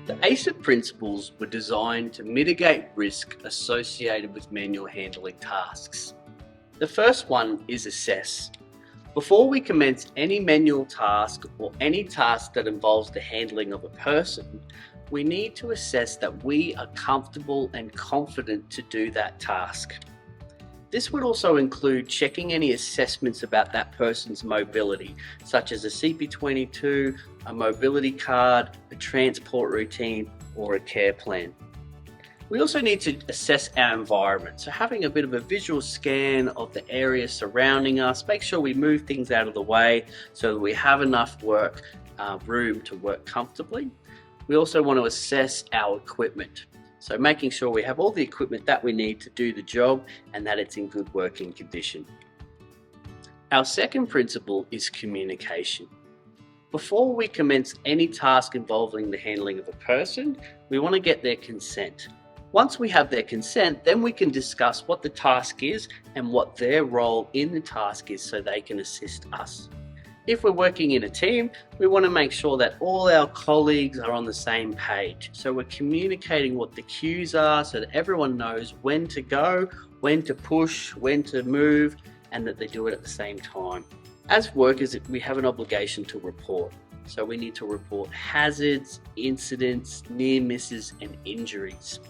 The ACEP principles were designed to mitigate risk associated with manual handling tasks. The first one is assess. Before we commence any manual task or any task that involves the handling of a person, we need to assess that we are comfortable and confident to do that task. This would also include checking any assessments about that person's mobility, such as a CP22, a mobility card, a transport routine, or a care plan. We also need to assess our environment, so having a bit of a visual scan of the area surrounding us, make sure we move things out of the way so that we have enough room to work comfortably. We also want to assess our equipment. So making sure we have all the equipment that we need to do the job and that it's in good working condition. Our second principle is communication. Before we commence any task involving the handling of a person, we want to get their consent. Once we have their consent, then we can discuss what the task is and what their role in the task is so they can assist us. If we're working in a team, we want to make sure that all our colleagues are on the same page. So we're communicating what the cues are so that everyone knows when to go, when to push, when to move, and that they do it at the same time. As workers, we have an obligation to report. So we need to report hazards, incidents, near misses, and injuries.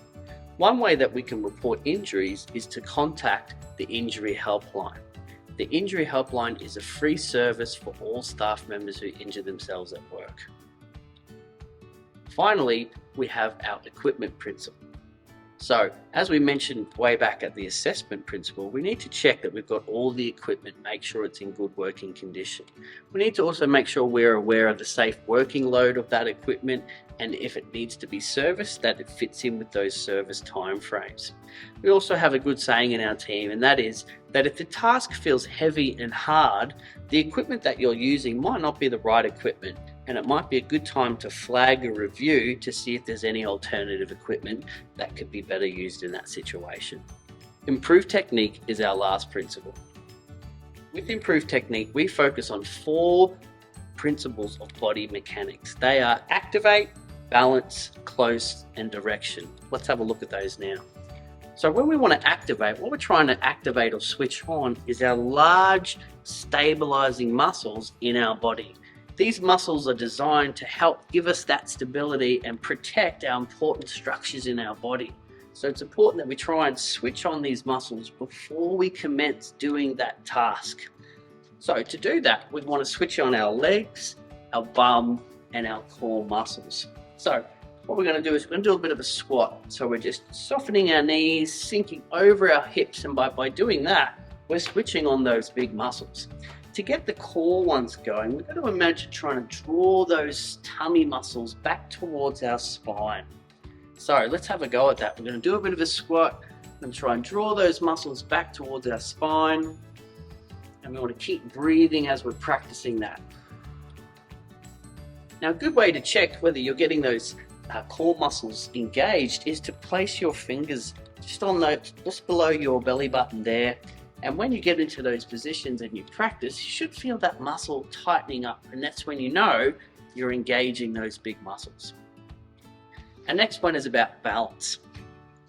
One way that we can report injuries is to contact the injury helpline. The Injury Helpline is a free service for all staff members who injure themselves at work. Finally, we have our equipment principle. So, as we mentioned way back at the assessment principle, we need to check that we've got all the equipment, make sure it's in good working condition. We need to also make sure we're aware of the safe working load of that equipment, and if it needs to be serviced, that it fits in with those service timeframes. We also have a good saying in our team, and that is that if the task feels heavy and hard, the equipment that you're using might not be the right equipment, and it might be a good time to flag a review to see if there's any alternative equipment that could be better used in that situation. Improved technique is our last principle. With improved technique, we focus on 4 principles of body mechanics. They are activate, balance, close, and direction. Let's have a look at those now. So when we want to activate, what we're trying to activate or switch on is our large stabilizing muscles in our body. These muscles are designed to help give us that stability and protect our important structures in our body. So it's important that we try and switch on these muscles before we commence doing that task. So to do that, we want to switch on our legs, our bum, and our core muscles. So what we're going to do is we're going to do a bit of a squat. So we're just softening our knees, sinking over our hips, and by doing that, we're switching on those big muscles. To get the core ones going, we've got to imagine trying to draw those tummy muscles back towards our spine. So let's have a go at that. We're going to do a bit of a squat and try and draw those muscles back towards our spine. And we want to keep breathing as we're practicing that. Now, a good way to check whether you're getting those core muscles engaged is to place your fingers just below your belly button there. And when you get into those positions and you practice, you should feel that muscle tightening up, and that's when you know you're engaging those big muscles. Our next one is about balance.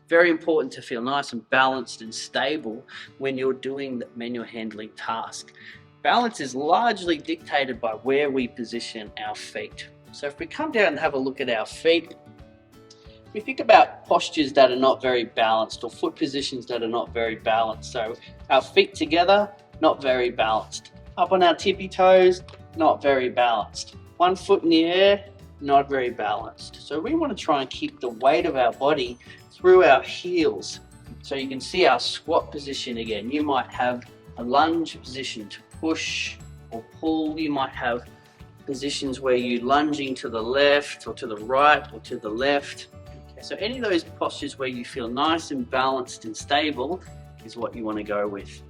Very important to feel nice and balanced and stable when you're doing the manual handling task. Balance is largely dictated by where we position our feet. So if we come down and have a look at our feet, we think about postures that are not very balanced, or foot positions that are not very balanced. So our feet together, not very balanced. Up on our tippy toes, not very balanced. One foot in the air, not very balanced. So we want to try and keep the weight of our body through our heels. So you can see our squat position again. You might have a lunge position to push or pull. You might have positions where you're lunging to the left or to the right or to the left. So any of those postures where you feel nice and balanced and stable is what you want to go with.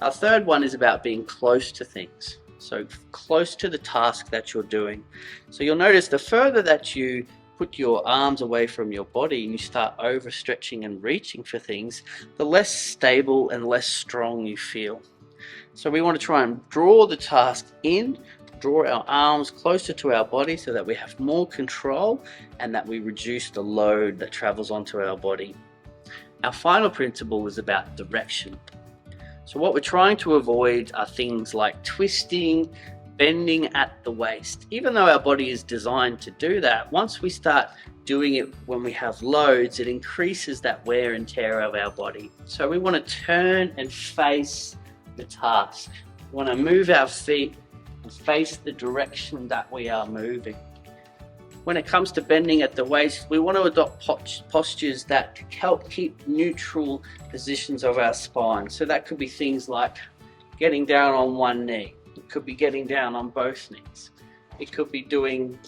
Our third one is about being close to things. So close to the task that you're doing. So you'll notice the further that you put your arms away from your body and you start overstretching and reaching for things, the less stable and less strong you feel. So we want to try and draw the task in draw our arms closer to our body so that we have more control and that we reduce the load that travels onto our body. Our final principle is about direction. So what we're trying to avoid are things like twisting, bending at the waist. Even though our body is designed to do that, once we start doing it when we have loads, it increases that wear and tear of our body. So we want to turn and face the task. We want to move our feet and face the direction that we are moving. When it comes to bending at the waist, we want to adopt postures that help keep neutral positions of our spine. So that could be things like getting down on one knee. It could be getting down on both knees. It could be doing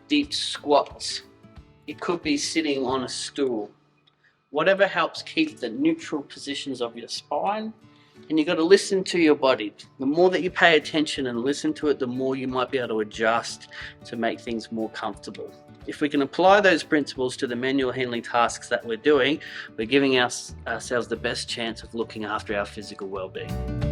deep squats. It could be sitting on a stool. Whatever helps keep the neutral positions of your spine. And you've got to listen to your body. The more that you pay attention and listen to it, the more you might be able to adjust to make things more comfortable. If we can apply those principles to the manual handling tasks that we're doing, we're giving ourselves the best chance of looking after our physical well-being.